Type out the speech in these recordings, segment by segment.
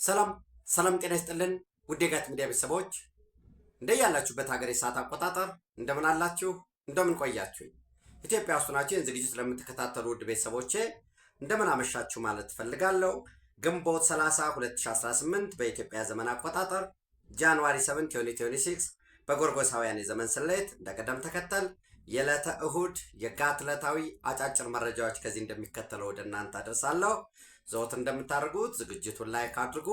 ሰላም ሰላም ጤና ይስጥልን ውድ የጋት ሚዲያ ቤተሰቦች እንደያላችሁበት ሀገር የሰዓት አቆጣጠር እንደምን አላችሁ እንደምን ቆያችሁ? ኢትዮጵያ ውስጥ ናችሁ ይህን ዝግጅት ለምትከታተሉ ውድ ቤተሰቦቼ እንደምን አመሻችሁ ማለት ፈልጋለሁ። ግንቦት 30 2018 በኢትዮጵያ ዘመን አቆጣጠር ጃንዋሪ 7 2026 በጎርጎሳውያን የዘመን ስሌት እንደቀደም ተከተል የዕለተ እሁድ የጋት ዕለታዊ አጫጭር መረጃዎች ከዚህ እንደሚከተለው ወደ እናንተ አደርሳለሁ። ዘወትር እንደምታደርጉት ዝግጅቱን ላይክ አድርጉ፣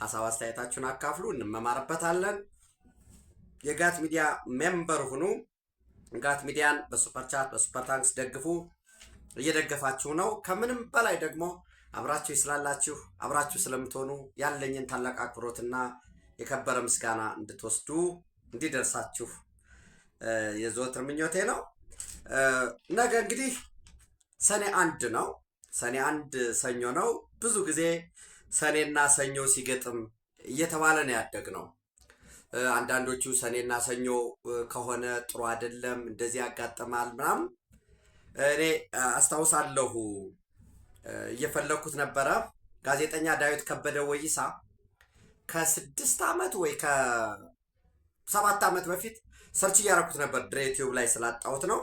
ሀሳብ አስተያየታችሁን አካፍሉ፣ እንመማርበታለን። የጋት ሚዲያ ሜምበር ሁኑ። ጋት ሚዲያን በሱፐር ቻት በሱፐር ታንክስ ደግፉ። እየደገፋችሁ ነው። ከምንም በላይ ደግሞ አብራችሁ ስላላችሁ አብራችሁ ስለምትሆኑ ያለኝን ታላቅ አክብሮትና የከበረ ምስጋና እንድትወስዱ እንዲደርሳችሁ የዘወትር ምኞቴ ነው። ነገ እንግዲህ ሰኔ 1 ነው። ሰኔ 1 ሰኞ ነው። ብዙ ጊዜ ሰኔና ሰኞ ሲገጥም እየተባለ ነው ያደግነው። አንዳንዶቹ ሰኔና ሰኞ ከሆነ ጥሩ አይደለም እንደዚህ ያጋጥማል ምናምን። እኔ አስታውሳለሁ እየፈለኩት ነበረ። ጋዜጠኛ ዳዊት ከበደ ወይሳ ከ6 ዓመት ወይ ከ7 ዓመት በፊት ሰርች እያደረኩት ነበር ድሬ ዩቲዩብ ላይ ስላጣሁት ነው።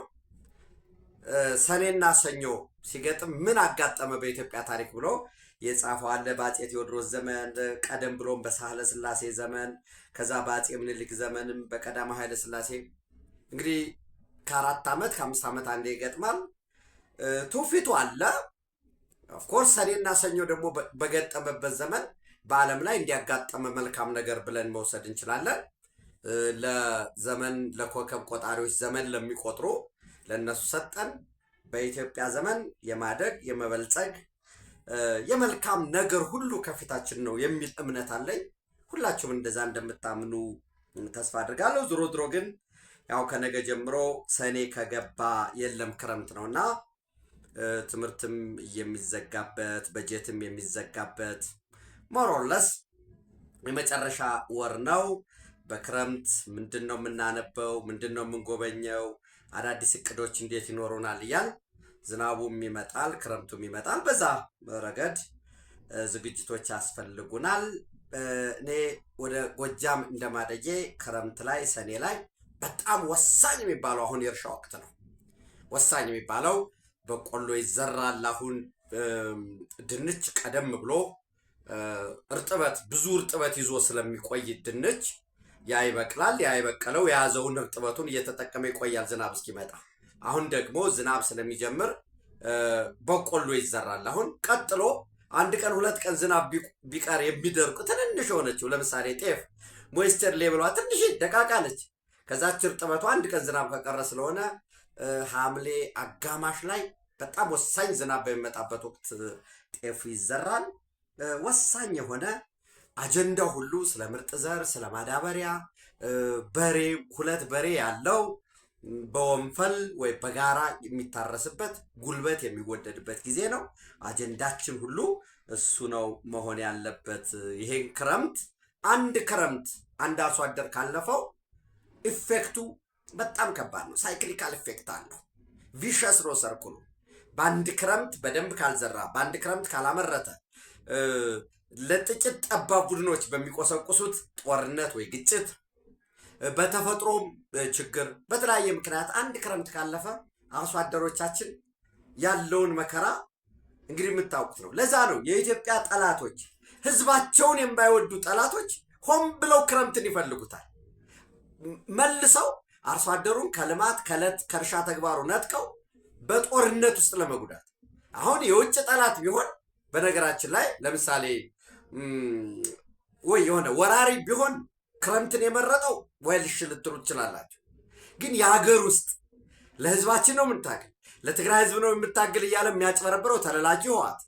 ሰኔና ሰኞ ሲገጥም ምን አጋጠመ በኢትዮጵያ ታሪክ ብሎ የጻፈው አለ። በአፄ ቴዎድሮስ ዘመን፣ ቀደም ብሎም በሳህለ ስላሴ ዘመን፣ ከዛ በአፄ ምኒልክ ዘመንም በቀዳማዊ ኃይለ ስላሴ እንግዲህ ከ4 ዓመት ከ5 ዓመት አንዴ ይገጥማል። ትውፊቱ አለ። ኦፍኮርስ ሰኔና ሰኞ ደግሞ በገጠመበት ዘመን በዓለም ላይ እንዲያጋጠመ መልካም ነገር ብለን መውሰድ እንችላለን። ለዘመን ለኮከብ ቆጣሪዎች ዘመን ለሚቆጥሩ ለነሱ ሰጠን። በኢትዮጵያ ዘመን የማደግ የመበልጸግ የመልካም ነገር ሁሉ ከፊታችን ነው የሚል እምነት አለኝ። ሁላችሁም እንደዛ እንደምታምኑ ተስፋ አድርጋለሁ። ዞሮ ዞሮ ግን ያው ከነገ ጀምሮ ሰኔ ከገባ የለም ክረምት ነውና ትምህርትም የሚዘጋበት በጀትም የሚዘጋበት ሞሮለስ የመጨረሻ ወር ነው። በክረምት ምንድነው የምናነበው? ምንድነው የምንጎበኘው? አዳዲስ እቅዶች እንዴት ይኖሩናል እያል ዝናቡም ይመጣል ክረምቱም ይመጣል። በዛ ረገድ ዝግጅቶች ያስፈልጉናል። እኔ ወደ ጎጃም እንደማደጌ ክረምት ላይ ሰኔ ላይ በጣም ወሳኝ የሚባለው አሁን የእርሻ ወቅት ነው። ወሳኝ የሚባለው በቆሎ ይዘራል። አሁን ድንች ቀደም ብሎ እርጥበት ብዙ እርጥበት ይዞ ስለሚቆይ ድንች ያ ይበቅላል። ያ ይበቀለው የያዘውን እርጥበቱን እየተጠቀመ ይቆያል ዝናብ እስኪመጣ። አሁን ደግሞ ዝናብ ስለሚጀምር በቆሎ ይዘራል። አሁን ቀጥሎ 1 ቀን 2 ቀን ዝናብ ቢቀር የሚደርቁ ትንንሽ ሆነችው ለምሳሌ ጤፍ ሞይስቸር ሌቭሏ ትንሽ ደቃቃ ነች። ከዛች እርጥበቷ 1 ቀን ዝናብ ከቀረ ስለሆነ ሐምሌ አጋማሽ ላይ በጣም ወሳኝ ዝናብ በሚመጣበት ወቅት ጤፍ ይዘራል። ወሳኝ የሆነ አጀንዳው ሁሉ ስለ ምርጥ ዘር ስለ ማዳበሪያ በሬ 2 በሬ ያለው በወንፈል ወይ በጋራ የሚታረስበት ጉልበት የሚወደድበት ጊዜ ነው። አጀንዳችን ሁሉ እሱ ነው መሆን ያለበት። ይሄን ክረምት አንድ አርሶ አደር ካለፈው ኢፌክቱ በጣም ከባድ ነው። ሳይክሊካል ኢፌክት አለው። ቪሸስ ሮ ሰርክሉ በአንድ ክረምት በደንብ ካልዘራ በአንድ ክረምት ካላመረተ ለጥቂት ጠባብ ቡድኖች በሚቆሰቁሱት ጦርነት ወይ ግጭት በተፈጥሮም ችግር በተለያየ ምክንያት አንድ ክረምት ካለፈ አርሶ አደሮቻችን ያለውን መከራ እንግዲህ የምታውቁት ነው። ለዛ ነው የኢትዮጵያ ጠላቶች ህዝባቸውን የማይወዱ ጠላቶች ሆን ብለው ክረምትን ይፈልጉታል። መልሰው አርሶ አደሩን ከልማት ከእርሻ ተግባሩ ነጥቀው በጦርነት ውስጥ ለመጉዳት። አሁን የውጭ ጠላት ቢሆን በነገራችን ላይ ለምሳሌ ወይ የሆነ ወራሪ ቢሆን ክረምትን የመረጠው ወይ ልሽ ልትሉ ትችላላችሁ። ግን የሀገር ውስጥ ለህዝባችን ነው የምንታገል ለትግራይ ህዝብ ነው የምታገል እያለ የሚያጭበረብረው ተለላኪ ህወሓት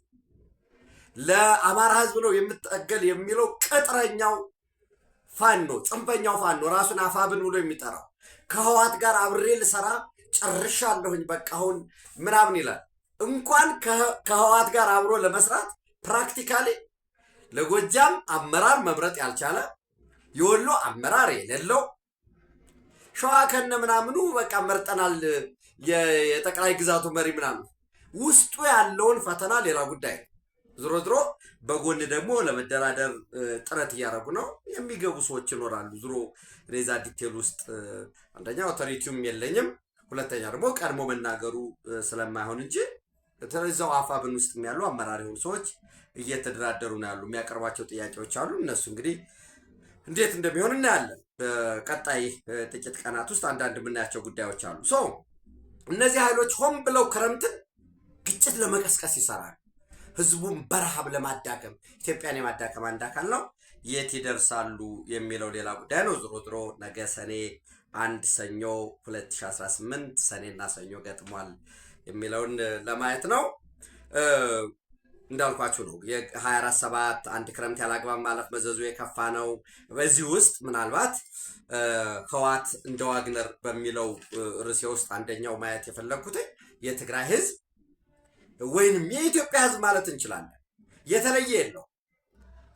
ለአማራ ህዝብ ነው የምታገል የሚለው ቅጥረኛው ፋኖ ጽንፈኛው ፋኖ ራሱን አፋብን ብሎ የሚጠራው ከህወሓት ጋር አብሬ ልሰራ ጨርሻለሁኝ በቃ አሁን ምናምን ይላል። እንኳን ከህወሓት ጋር አብሮ ለመስራት ፕራክቲካሊ ለጎጃም አመራር መምረጥ ያልቻለ የወሎ አመራር የሌለው ሸዋ ከነ ምናምኑ በቃ መርጠናል የጠቅላይ ግዛቱ መሪ ምናምን ውስጡ ያለውን ፈተና ሌላ ጉዳይ ዞሮ ዞሮ በጎን ደግሞ ለመደራደር ጥረት እያደረጉ ነው። የሚገቡ ሰዎች ይኖራሉ። ዙሮ ሬዛ ዲቴል ውስጥ አንደኛ ኦቶሪቲውም የለኝም፣ ሁለተኛ ደግሞ ቀድሞ መናገሩ ስለማይሆን እንጂ እዛው አፋብን ውስጥ ያሉ አመራር የሆኑ ሰዎች እየተደራደሩ ነው ያሉ። የሚያቀርባቸው ጥያቄዎች አሉ። እነሱ እንግዲህ እንዴት እንደሚሆን እናያለን። በቀጣይ ጥቂት ቀናት ውስጥ አንዳንድ የምናያቸው ጉዳዮች አሉ። እነዚህ ኃይሎች ሆን ብለው ክረምትን ግጭት ለመቀስቀስ ይሰራሉ። ህዝቡን በረሃብ ለማዳከም፣ ኢትዮጵያን የማዳከም አንድ አካል ነው። የት ይደርሳሉ የሚለው ሌላ ጉዳይ ነው። ዞሮ ዞሮ ነገ ሰኔ 1 ሰኞ 2018 ሰኔና ሰኞ ገጥሟል የሚለውን ለማየት ነው። እንዳልኳችሁ ነው የ24/7 አንድ ክረምት ያላግባብ ማለፍ መዘዙ የከፋ ነው። በዚህ ውስጥ ምናልባት ህወሓት እንደ ዋግነር በሚለው ርዕሴ ውስጥ አንደኛው ማየት የፈለግኩት የትግራይ ህዝብ ወይንም የኢትዮጵያ ህዝብ ማለት እንችላለን የተለየ የለው።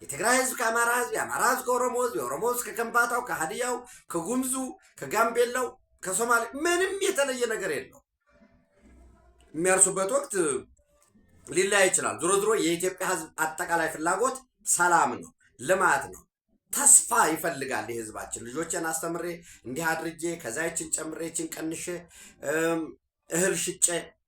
የትግራይ ህዝብ ከአማራ ህዝብ፣ የአማራ ህዝብ ከኦሮሞ ህዝብ፣ የኦሮሞ ህዝብ ከከምባታው፣ ከሀዲያው፣ ከጉምዙ፣ ከጋምቤላው፣ ከሶማሌ ምንም የተለየ ነገር የለው። የሚያርሱበት ወቅት ሊለያይ ይችላል። ዞሮ ዞሮ የኢትዮጵያ ህዝብ አጠቃላይ ፍላጎት ሰላም ነው፣ ልማት ነው፣ ተስፋ ይፈልጋል። የህዝባችን ልጆችን አስተምሬ እንዲህ አድርጌ ከዛ ይችን ጨምሬ ይችን ቀንሼ እህል ሽጬ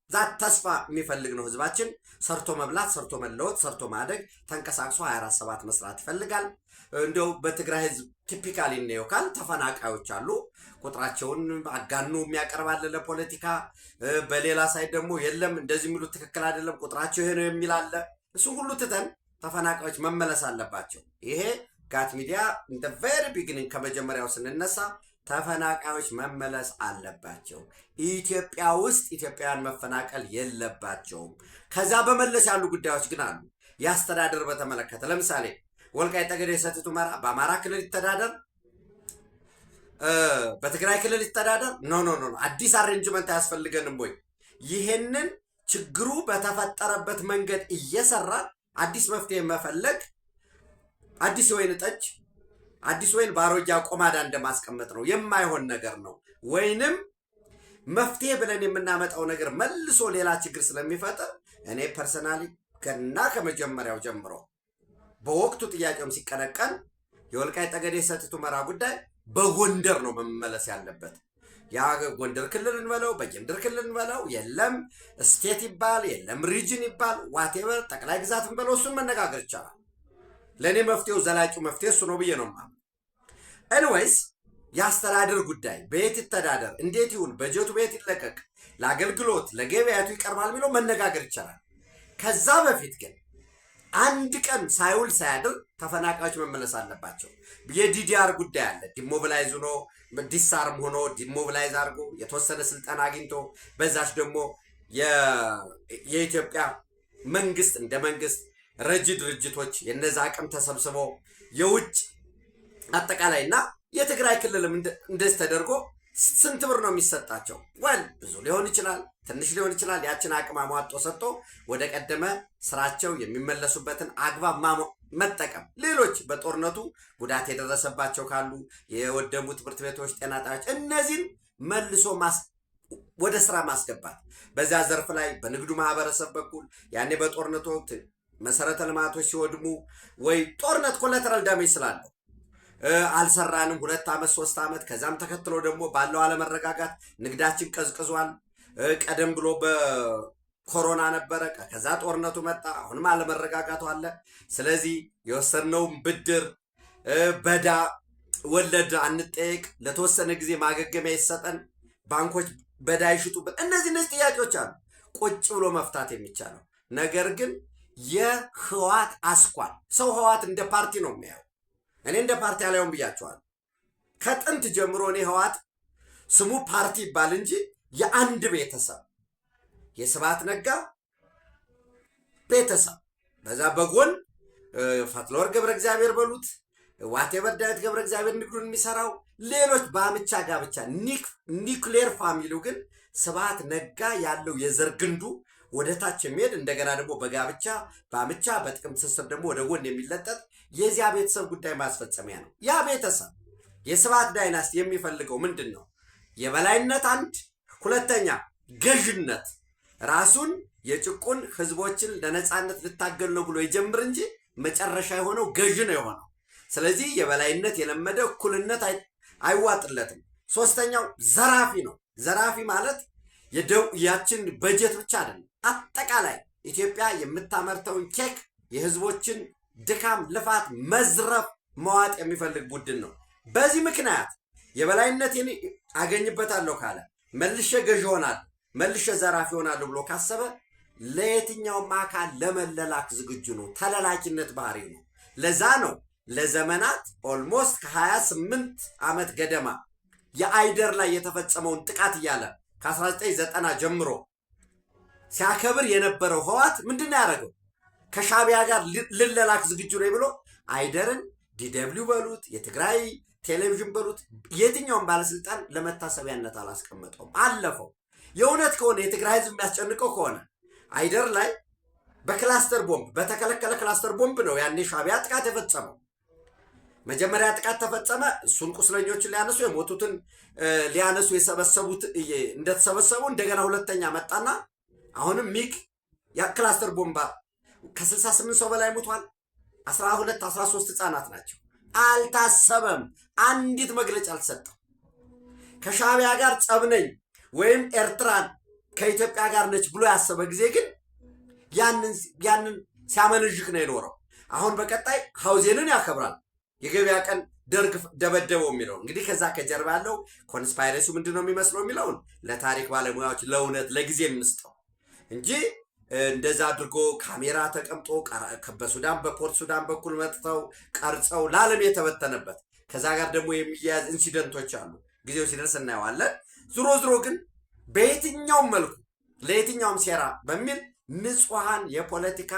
ዛት ተስፋ የሚፈልግ ነው ህዝባችን። ሰርቶ መብላት፣ ሰርቶ መለወጥ፣ ሰርቶ ማደግ፣ ተንቀሳቅሶ 24/7 መስራት ይፈልጋል። እንደው በትግራይ ህዝብ ቲፒካሊ ነው ካል ተፈናቃዮች አሉ። ቁጥራቸውን አጋኑ የሚያቀርባል ለፖለቲካ። በሌላ ሳይድ ደግሞ የለም እንደዚህ የሚሉት ትክክል አይደለም ቁጥራቸው ይሄ ነው የሚል አለ። እሱ ሁሉ ትተን ተፈናቃዮች መመለስ አለባቸው። ይሄ ጋት ሚዲያ እንደ ቬሪ ቢግኒንግ ከመጀመሪያው ስንነሳ ተፈናቃዮች መመለስ አለባቸው። ኢትዮጵያ ውስጥ ኢትዮጵያውያን መፈናቀል የለባቸውም። ከዛ በመለስ ያሉ ጉዳዮች ግን አሉ። የአስተዳደር በተመለከተ ለምሳሌ ወልቃይት ጠገዴ ሰቲት ሁመራ በአማራ ክልል ይተዳደር፣ በትግራይ ክልል ይተዳደር? ኖ አዲስ አሬንጅመንት አያስፈልገንም ወይ? ይሄንን ችግሩ በተፈጠረበት መንገድ እየሰራን አዲስ መፍትሄ መፈለግ አዲስ ወይን ጠጅ አዲስ ወይን ባሮጃ ቆማዳ እንደማስቀመጥ ነው። የማይሆን ነገር ነው። ወይንም መፍትሄ ብለን የምናመጣው ነገር መልሶ ሌላ ችግር ስለሚፈጥር እኔ ፐርሰናሊ ከመጀመሪያው ጀምሮ በወቅቱ ጥያቄውም ሲቀነቀን የወልቃይት ጠገዴ ሰቲት ሁመራ ጉዳይ በጎንደር ነው መመለስ ያለበት። ያ ጎንደር ክልል እንበለው በጌምድር ክልል እንበለው የለም ስቴት ይባል የለም ሪጅን ይባል ዋቴቨር ጠቅላይ ግዛት እንበለው እሱን መነጋገር ይቻላል። ለእኔ መፍትሄው ዘላቂው መፍትሄ እሱ ነው ብዬ ነው የማምነው። ኤኒዌይስ የአስተዳደር ጉዳይ በየት ይተዳደር፣ እንዴት ይሁን፣ በጀቱ በየት ይለቀቅ፣ ለአገልግሎት ለገበያቱ ይቀርባል የሚለው መነጋገር ይቻላል። ከዛ በፊት ግን አንድ ቀን ሳይውል ሳያድር ተፈናቃዮች መመለስ አለባቸው። የዲዲአር ጉዳይ አለ። ዲሞቢላይዝ ሆኖ ዲሳርም ሆኖ ዲሞቢላይዝ አድርጎ የተወሰነ ስልጠና አግኝቶ በዛች ደግሞ የኢትዮጵያ መንግስት እንደ መንግስት ረጂ ድርጅቶች የነዛ አቅም ተሰብስበው የውጭ አጠቃላይና የትግራይ ክልልም እንደዚህ ተደርጎ ስንት ብር ነው የሚሰጣቸው? ወል ብዙ ሊሆን ይችላል፣ ትንሽ ሊሆን ይችላል። ያችን አቅም አሟጦ ሰጥቶ ወደ ቀደመ ስራቸው የሚመለሱበትን አግባብ መጠቀም። ሌሎች በጦርነቱ ጉዳት የደረሰባቸው ካሉ የወደሙ ትምህርት ቤቶች፣ ጤና ጣቢያዎች እነዚህን መልሶ ወደ ስራ ማስገባት። በዚያ ዘርፍ ላይ በንግዱ ማህበረሰብ በኩል ያኔ በጦርነቱ ወቅት መሰረተ ልማቶች ሲወድሙ ወይ ጦርነት ኮላተራል ዳሜጅ ስላለው አልሰራንም 2 ዓመት 3 ዓመት ከዛም ተከትሎ ደግሞ ባለው አለመረጋጋት ንግዳችን ቀዝቅዟል። ቀደም ብሎ በኮሮና ነበረ፣ ከዛ ጦርነቱ መጣ፣ አሁንም አለመረጋጋቱ አለ። ስለዚህ የወሰነውን ብድር በዳ ወለድ አንጠየቅ፣ ለተወሰነ ጊዜ ማገገሚያ ይሰጠን፣ ባንኮች በዳ ይሽጡበት። እነዚህ ጥያቄዎች አሉ ቁጭ ብሎ መፍታት የሚቻለው ነገር ግን የህወሓት አስኳል ሰው ህወሓት እንደ ፓርቲ ነው የሚያየው። እኔ እንደ ፓርቲ አላየውም ብያቸዋል። ከጥንት ጀምሮ እኔ ህወሓት ስሙ ፓርቲ ይባል እንጂ የአንድ ቤተሰብ የስብሐት ነጋ ቤተሰብ በዛ በጎን ፈትለወርቅ ገብረ እግዚአብሔር በሉት ዋቴቨር ዳዊት ገብረ እግዚአብሔር ንግዱን የሚሰራው ሌሎች በአምቻ ጋብቻ ኒውክሌር ፋሚሊው ግን ስብሐት ነጋ ያለው የዘር ግንዱ ወደ ታች የሚሄድ እንደገና ደግሞ በጋብቻ በአምቻ በጥቅም ትስስር ደግሞ ወደ ጎን የሚለጠጥ የዚያ ቤተሰብ ጉዳይ ማስፈጸሚያ ነው። ያ ቤተሰብ የስብሐት ዳይናስቲ የሚፈልገው ምንድን ነው? የበላይነት አንድ፣ ሁለተኛ ገዥነት። ራሱን የጭቁን ህዝቦችን ለነፃነት ልታገል ነው ብሎ ይጀምር እንጂ መጨረሻ የሆነው ገዥ ነው የሆነው። ስለዚህ የበላይነት የለመደ እኩልነት አይዋጥለትም። ሶስተኛው ዘራፊ ነው። ዘራፊ ማለት ያችን በጀት ብቻ አይደለም፣ አጠቃላይ ኢትዮጵያ የምታመርተውን ኬክ የህዝቦችን ድካም ልፋት መዝረፍ መዋጥ የሚፈልግ ቡድን ነው። በዚህ ምክንያት የበላይነትን አገኝበታለሁ ካለ መልሼ ገዥ ሆናለሁ፣ መልሼ ዘራፊ ሆናለሁ ብሎ ካሰበ ለየትኛውም አካል ለመለላክ ዝግጁ ነው። ተለላኪነት ባህሪ ነው። ለዛ ነው ለዘመናት ኦልሞስት ከ28 ዓመት ገደማ የአይደር ላይ የተፈጸመውን ጥቃት እያለ ከ1990 ጀምሮ ሲያከብር የነበረው ህወሓት ምንድነው ያደረገው? ከሻቢያ ጋር ልለላክ ዝግጁ ነው ብሎ አይደርን ዲደብሊው በሉት የትግራይ ቴሌቪዥን በሉት የትኛውም ባለስልጣን ለመታሰቢያነት አላስቀመጠውም፣ አለፈው። የእውነት ከሆነ የትግራይ ህዝብ የሚያስጨንቀው ከሆነ አይደር ላይ በክላስተር ቦምብ በተከለከለ ክላስተር ቦምብ ነው ያኔ ሻቢያ ጥቃት የፈጸመው። መጀመሪያ ጥቃት ተፈጸመ። እሱን ቁስለኞችን ሊያነሱ የሞቱትን ሊያነሱ የሰበሰቡት እንደተሰበሰቡ እንደገና ሁለተኛ መጣና አሁንም ሚግ ክላስተር ቦምባ ከ68 ሰው በላይ ሞቷል። 12 13 ህፃናት ናቸው። አልታሰበም። አንዲት መግለጫ አልተሰጠም። ከሻቢያ ጋር ጸብነኝ ወይም ኤርትራን ከኢትዮጵያ ጋር ነች ብሎ ያሰበ ጊዜ ግን ያንን ሲያመነዥክ ነው የኖረው። አሁን በቀጣይ ሀውዜንን ያከብራል። የገበያ ቀን ደርግ ደበደበው የሚለው እንግዲህ ከዛ ከጀርባ ያለው ኮንስፓይረሲው ምንድን ነው የሚመስለው የሚለውን ለታሪክ ባለሙያዎች ለእውነት ለጊዜ እንስጠው እንጂ እንደዛ አድርጎ ካሜራ ተቀምጦ በሱዳን በፖርት ሱዳን በኩል መጥተው ቀርጸው ለዓለም የተበተነበት ከዛ ጋር ደግሞ የሚያያዝ ኢንሲደንቶች አሉ። ጊዜው ሲደርስ እናየዋለን። ዙሮ ግን በየትኛውም መልኩ ለየትኛውም ሴራ በሚል ንጹሐን የፖለቲካ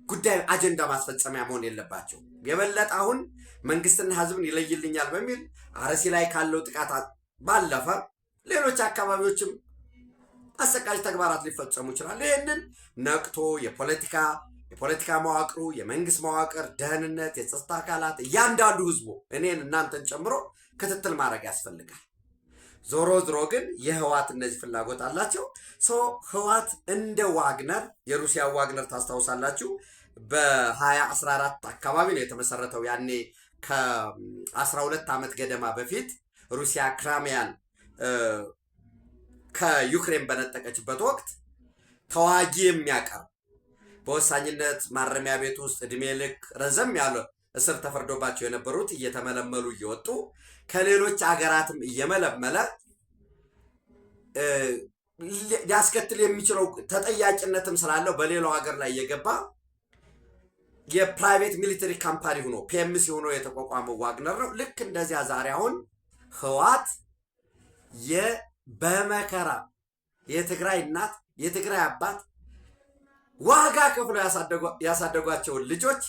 ጉዳይ አጀንዳ ማስፈጸሚያ መሆን የለባቸው። የበለጠ አሁን መንግስትና ህዝብን ይለይልኛል በሚል አርሲ ላይ ካለው ጥቃት ባለፈ ሌሎች አካባቢዎችም አሰቃቂ ተግባራት ሊፈጸሙ ይችላል። ይህንን ነቅቶ የፖለቲካ መዋቅሩ፣ የመንግስት መዋቅር፣ ደህንነት፣ የጸጥታ አካላት እያንዳንዱ ህዝቡ እኔን እናንተን ጨምሮ ክትትል ማድረግ ያስፈልጋል። ዞሮ ግን የህዋት እነዚህ ፍላጎት አላቸው። ህዋት እንደ ዋግነር የሩሲያ ዋግነር ታስታውሳላችሁ፣ በ2014 አካባቢ ነው የተመሰረተው። ያኔ ከ12 ዓመት ገደማ በፊት ሩሲያ ክራሚያን ከዩክሬን በነጠቀችበት ወቅት ተዋጊ የሚያቀርብ በወሳኝነት ማረሚያ ቤት ውስጥ እድሜ ልክ ረዘም ያለ እስር ተፈርዶባቸው የነበሩት እየተመለመሉ እየወጡ ከሌሎች አገራትም እየመለመለ ሊያስከትል የሚችለው ተጠያቂነትም ስላለው በሌላው ሀገር ላይ እየገባ የፕራይቬት ሚሊተሪ ካምፓኒ ሆኖ ፒኤምሲ ሆኖ የተቋቋመው ዋግነር ነው። ልክ እንደዚያ ዛሬ አሁን ህዋት በመከራ የትግራይ እናት የትግራይ አባት ዋጋ ከፍሎ ያሳደጓቸውን ልጆች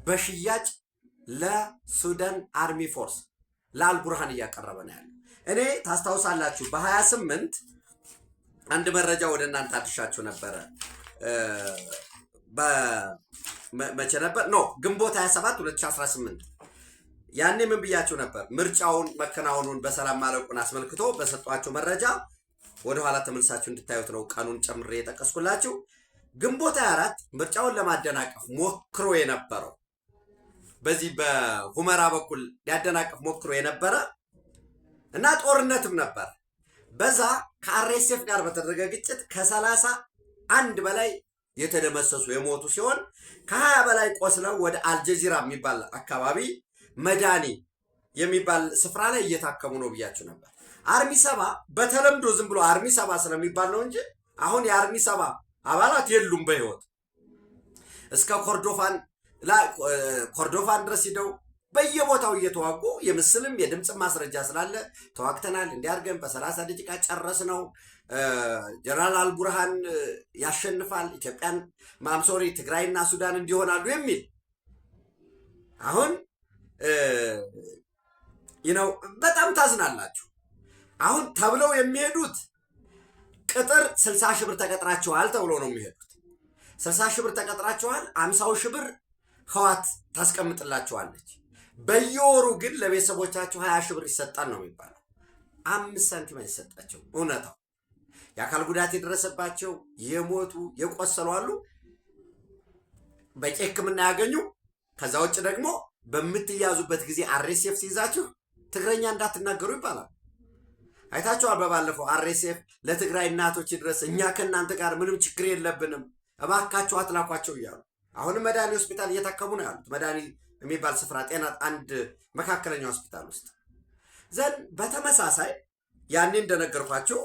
በሽያጭ ለሱዳን አርሚ ፎርስ ለአልቡርሃን እያቀረበ ነው ያለው። እኔ ታስታውሳላችሁ በ28 አንድ መረጃ ወደ እናንተ አድርሻችሁ ነበረ። መቼ ነበር? ግንቦት 27 2018 ያኔ ምን ብያችሁ ነበር? ምርጫውን መከናወኑን በሰላም ማለቁን አስመልክቶ በሰጧችሁ መረጃ ወደኋላ ተመልሳችሁ እንድታዩት ነው ቀኑን ጨምሬ የጠቀስኩላችሁ። ግንቦት 24 ምርጫውን ለማደናቀፍ ሞክሮ የነበረው በዚህ በሁመራ በኩል ሊያደናቀፍ ሞክሮ የነበረ እና ጦርነትም ነበር። በዛ ከአርኤስኤፍ ጋር በተደረገ ግጭት ከ31 በላይ የተደመሰሱ የሞቱ ሲሆን ከ20 በላይ ቆስለው ወደ አልጀዚራ የሚባል አካባቢ መዳኒ የሚባል ስፍራ ላይ እየታከሙ ነው ብያችሁ ነበር። አርሚ ሰባ በተለምዶ ዝም ብሎ አርሚ ሰባ ስለሚባል ነው እንጂ አሁን የአርሚ ሰባ አባላት የሉም በህይወት። እስከ ኮርዶፋን ድረስ ሂደው በየቦታው እየተዋጉ የምስልም የድምፅ ማስረጃ ስላለ ተዋግተናል እንዲያርገን በ30 ደቂቃ ጨረስ ነው፣ ጀነራል አልቡርሃን ያሸንፋል፣ ኢትዮጵያን ማምሶሪ ትግራይና ሱዳን እንዲሆናሉ የሚል አሁን በጣም ታዝናላችሁ። አሁን ተብለው የሚሄዱት ቅጥር 60 ሺህ ብር ተቀጥራችኋል ተብሎ ነው የሚሄዱት። 60 ሺህ ብር ተቀጥራችኋል፣ 50 ሺህ ብር ህዋት ታስቀምጥላችኋለች። በየወሩ ግን ለቤተሰቦቻቸው 20 ሺህ ብር ይሰጣል ነው የሚባለው። 5 ሳንቲም አይሰጣቸው። እውነታው የአካል ጉዳት የደረሰባቸው የሞቱ የቆሰሉ አሉ። በቂ ሕክምና ያገኙ። ከዛ ውጭ ደግሞ በምትያዙበት ጊዜ አርኤስኤፍ ሲይዛችሁ ትግረኛ እንዳትናገሩ ይባላል። አይታችኋል። በባለፈው አርኤስኤፍ ለትግራይ እናቶች ድረስ እኛ ከእናንተ ጋር ምንም ችግር የለብንም እባካችሁ አትላኳቸው እያሉ አሁንም መድኃኒ ሆስፒታል እየታከሙ ነው ያሉት። መድኃኒ የሚባል ስፍራ ጤና አንድ መካከለኛ ሆስፒታል ውስጥ ዘንድ በተመሳሳይ ያኔ እንደነገርኳችሁ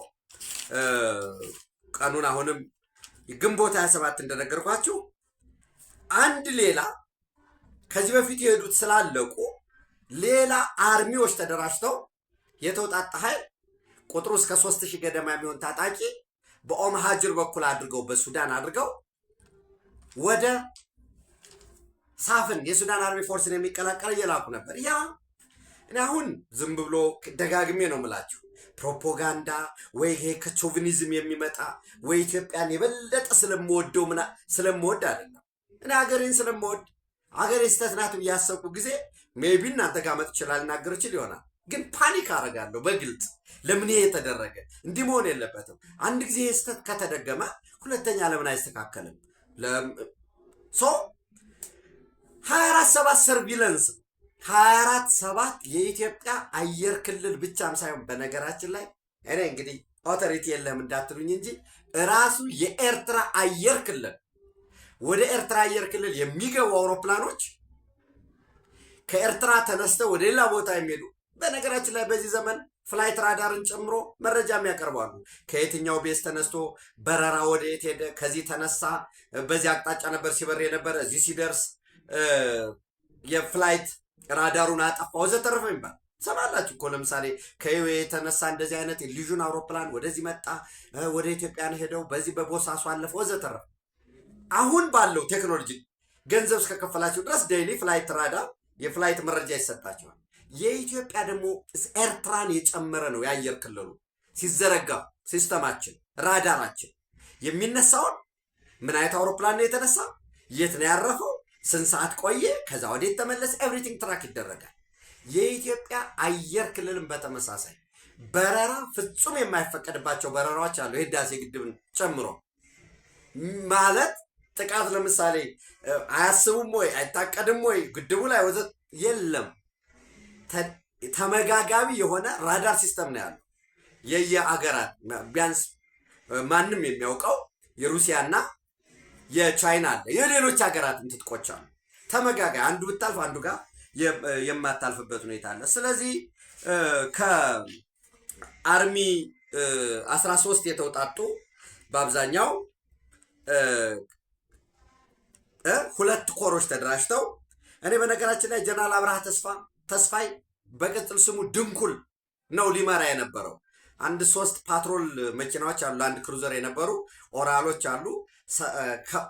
ቀኑን አሁንም ግንቦት 27 እንደነገርኳችሁ አንድ ሌላ ከዚህ በፊት የሄዱት ስላለቁ ሌላ አርሚዎች ተደራጅተው የተውጣጣ ኃይል ቁጥሩ እስከ 3000 ገደማ የሚሆን ታጣቂ በኦም ሃጅር በኩል አድርገው በሱዳን አድርገው ወደ ሳፍን የሱዳን አርሚ ፎርስን የሚቀላቀል እየላኩ ነበር። ያ እኔ አሁን ዝም ብሎ ደጋግሜ ነው የምላችሁ ፕሮፓጋንዳ ወይ ይሄ ከቾቪኒዝም የሚመጣ ወይ ኢትዮጵያን የበለጠ ስለምወድ አይደለም። እኔ ሀገሬን ስለምወድ ሀገሬ ስህተት ናት እያሰብኩ ጊዜ ሜቢ እናንተ ጋር መጥቼ ላልናገር እችል ይሆናል። ግን ፓኒክ አደርጋለሁ በግልጽ ለምን ይሄ የተደረገ እንዲህ መሆን የለበትም። አንድ ጊዜ ይሄ ስህተት ከተደገመ ሁለተኛ ለምን አይስተካከልም? 24/7 ሰርቪለንስ 24/7 የኢትዮጵያ አየር ክልል ብቻም ሳይሆን በነገራችን ላይ እኔ እንግዲህ ኦቶሪቲ የለም እንዳትሉኝ እንጂ ራሱ የኤርትራ አየር ክልል ወደ ኤርትራ አየር ክልል የሚገቡ አውሮፕላኖች ከኤርትራ ተነስተው ወደ ሌላ ቦታ የሚሄዱ በነገራችን ላይ በዚህ ዘመን ፍላይት ራዳርን ጨምሮ መረጃም ያቀርባሉ። ከየትኛው ቤዝ ተነስቶ በረራ ወደ የት ሄደ፣ ከዚህ ተነሳ፣ በዚህ አቅጣጫ ነበር ሲበር የነበረ፣ እዚህ ሲደርስ የፍላይት ራዳሩን አጠፋ ወዘተረፈ ይባል ሰማላችሁ እኮ። ለምሳሌ ከዩኤ የተነሳ እንደዚህ አይነት ኢሉዥን አውሮፕላን ወደዚህ መጣ፣ ወደ ኢትዮጵያ ሄደው በዚህ በቦሳሶ አለፈ ወዘተረፈ። አሁን ባለው ቴክኖሎጂ ገንዘብ እስከከፈላችሁ ድረስ ዴይሊ ፍላይት ራዳር የፍላይት መረጃ ይሰጣቸዋል። የኢትዮጵያ ደግሞ ኤርትራን የጨመረ ነው። የአየር ክልሉ ሲዘረጋ ሲስተማችን ራዳራችን የሚነሳውን ምን አይነት አውሮፕላን ነው የተነሳ፣ የት ነው ያረፈው፣ ስንት ሰዓት ቆየ፣ ከዛ ወዴት ተመለሰ፣ ኤቭሪቲንግ ትራክ ይደረጋል። የኢትዮጵያ አየር ክልልን በተመሳሳይ በረራ ፍጹም የማይፈቀድባቸው በረራዎች አሉ። የህዳሴ ግድብን ጨምሮ ማለት ጥቃት ለምሳሌ አያስቡም ወይ አይታቀድም ወይ ግድቡ ላይ ወዘት የለም። ተመጋጋቢ የሆነ ራዳር ሲስተም ነው ያለው። የየአገራት ቢያንስ ማንም የሚያውቀው የሩሲያና የቻይና አለ፣ የሌሎች ሀገራት እንትጥቆች አሉ። ተመጋጋቢ አንዱ ብታልፍ አንዱ ጋር የማታልፍበት ሁኔታ አለ። ስለዚህ ከአርሚ 13 የተውጣጡ በአብዛኛው ሁለት ኮሮች ተደራጅተው እኔ በነገራችን ላይ ጀነራል አብርሃ ተስፋይ በቅጽል ስሙ ድንኩል ነው ሊመራ የነበረው። አንድ 3 ፓትሮል መኪናዎች አሉ፣ አንድ ክሩዘር የነበሩ ኦራሎች አሉ፣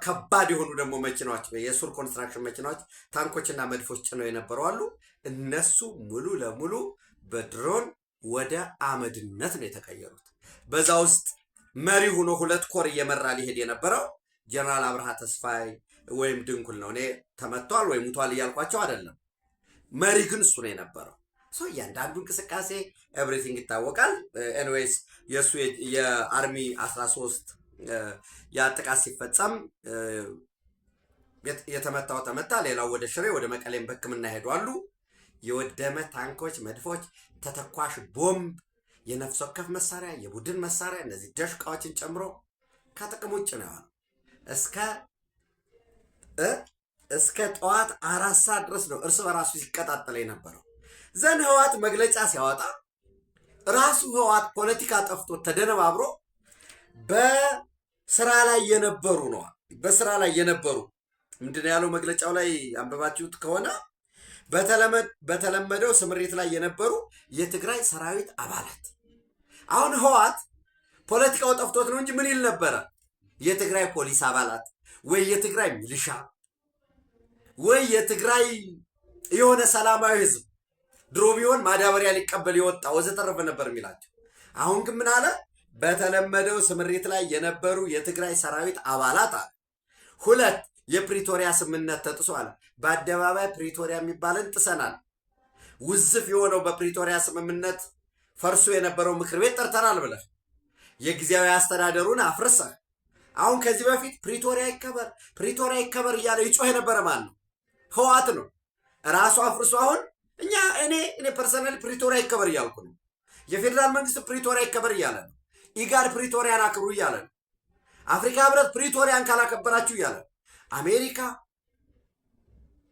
ከባድ የሆኑ ደግሞ መኪናዎች የሱር ኮንስትራክሽን መኪናዎች ታንኮችና መድፎች ጭነው የነበሩ አሉ። እነሱ ሙሉ ለሙሉ በድሮን ወደ አመድነት ነው የተቀየሩት። በዛ ውስጥ መሪ ሆኖ 2 ኮር እየመራ ሊሄድ የነበረው ጀነራል አብርሃ ተስፋይ ወይም ድንኩል ነው። እኔ ተመቷል ወይ ሙቷል እያልኳቸው አይደለም። መሪ ግን እሱ ነው የነበረው። እያንዳንዱ እንቅስቃሴ ኤቭሪቲንግ ይታወቃል። ኤንዌይስ የእሱ የአርሚ 13 የጥቃት ሲፈጸም የተመታው ተመታ፣ ሌላው ወደ ሽሬ ወደ መቀሌም በሕክምና ሄዷሉ። የወደመ ታንኮች፣ መድፎች፣ ተተኳሽ ቦምብ፣ የነፍስ ወከፍ መሳሪያ፣ የቡድን መሳሪያ እነዚህ ደሽቃዎችን ጨምሮ ከጥቅም ውጭ ነው ያለው። እስከ ጠዋት 4 ሰዓት ድረስ ነው እርስ በራሱ ሲቀጣጠለ የነበረው። ዘን ህዋት መግለጫ ሲያወጣ ራሱ ህዋት ፖለቲካ ጠፍቶ ተደነባብሮ በስራ ላይ የነበሩ ነው። በስራ ላይ የነበሩ ምንድነው ያለው መግለጫው ላይ አንበባችሁት ከሆነ በተለመደው ስምሪት ላይ የነበሩ የትግራይ ሰራዊት አባላት። አሁን ህዋት ፖለቲካው ጠፍቶት ነው እንጂ ምን ይል ነበረ? የትግራይ ፖሊስ አባላት ወይ የትግራይ ሚሊሻ ወይ የትግራይ የሆነ ሰላማዊ ህዝብ ድሮ ቢሆን ማዳበሪያ ሊቀበል የወጣ ወዘተረፈ ነበር የሚላቸው። አሁን ግን ምን አለ? በተለመደው ስምሪት ላይ የነበሩ የትግራይ ሰራዊት አባላት አለ። 2 የፕሪቶሪያ ስምምነት ተጥሷል። በአደባባይ ፕሪቶሪያ የሚባልን ጥሰናል። ውዝፍ የሆነው በፕሪቶሪያ ስምምነት ፈርሶ የነበረው ምክር ቤት ጠርተናል ብለህ የጊዜያዊ አስተዳደሩን አፍርሰህ አሁን ከዚህ በፊት ፕሪቶሪያ ይከበር እያለ ይጮህ የነበረ ማን ነው? ህወሓት ነው ራሱ አፍርሶ። አሁን እኔ ፐርሰናሊ ፕሪቶሪያ ይከበር እያልኩ ነው። የፌዴራል መንግስት ፕሪቶሪያ ይከበር እያለ ነው። ኢጋድ ፕሪቶሪያን አክብሩ እያለ ነው። አፍሪካ ህብረት ፕሪቶሪያን ካላከበራችሁ እያለ ነው። አሜሪካ፣